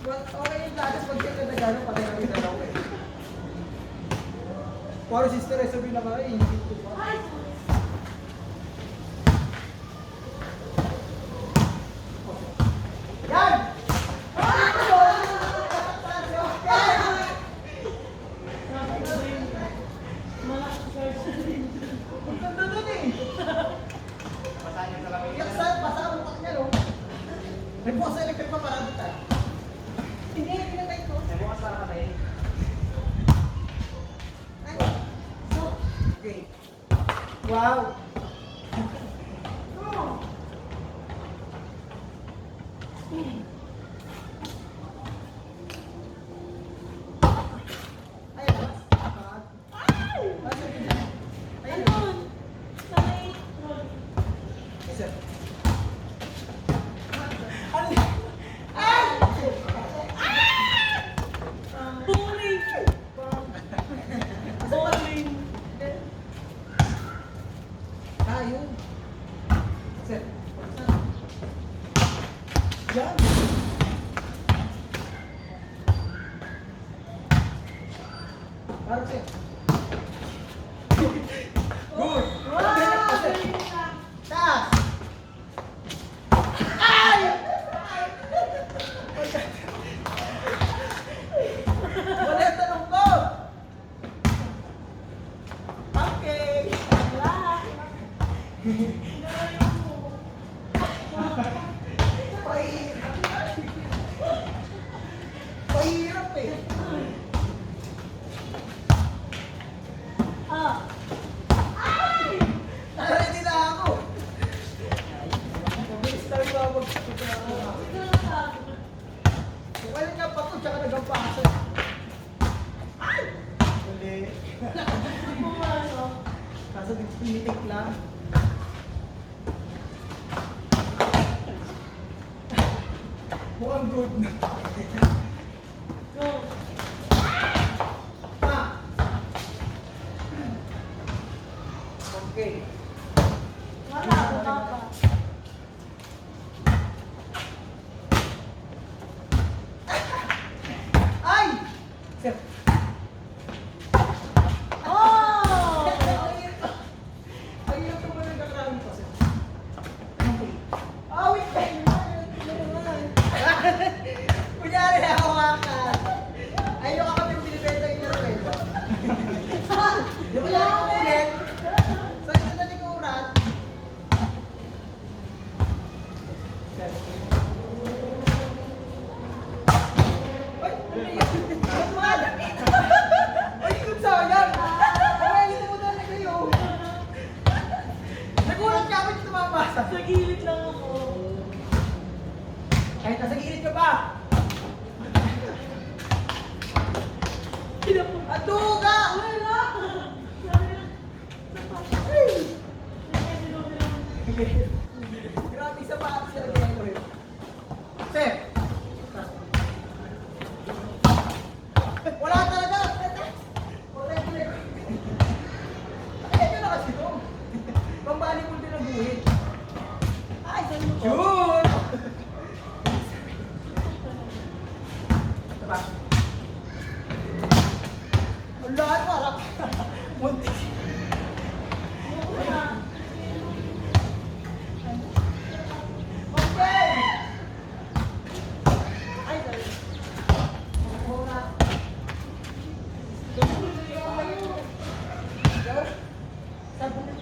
Okay yung lakas pag-check na gano'n, patay kami dalawa eh. Para sister, sabi na ka, hindi ko pa. Yan! Ang ganda dun eh! Yung saan, basa ang mukha niya, no? May bukas sa electric pa para dito. Hindi, pinatay ko. May bukas para patay. Okay. Wow! Yan! Parang siya. Good! Taas! Ay! Wala yung tanong ko! Okay! Pahirap eh! Nakaready na ako! Mabilis tayo bawag sa ito na ako. Wala nga pa ito, tsaka nagampasan. Ay! Uli. Kaso tinitik lang. Mukhang good na. Okay. Wala, wala pa. Ay! Sir. Oh! Ayun ito mo nagkakarami ko, sir. Ah, wait! Kunyari na ako kakan. Ayun ka kami binibenta yung narakwento. Di ba yan ako ulit? Sa ito na likuran. Ay! Ay, kung sayang! Ay, ito mo na kayo. Nagulat ka ako dito mabasa. Sa gilid lang ako. Kahit nasa gilid ka pa. Aduga! Wala! Grabe sa patas sila ganyan ko yun. Sir! Wala talaga! Wala talaga! Ay, ito na kasi ito. Pambali mo din ang buhit. Ay, saan mo ko? Yun! Diba? Wala, parang muntik. Okay! Ay, sorry. Muna. Sabi na.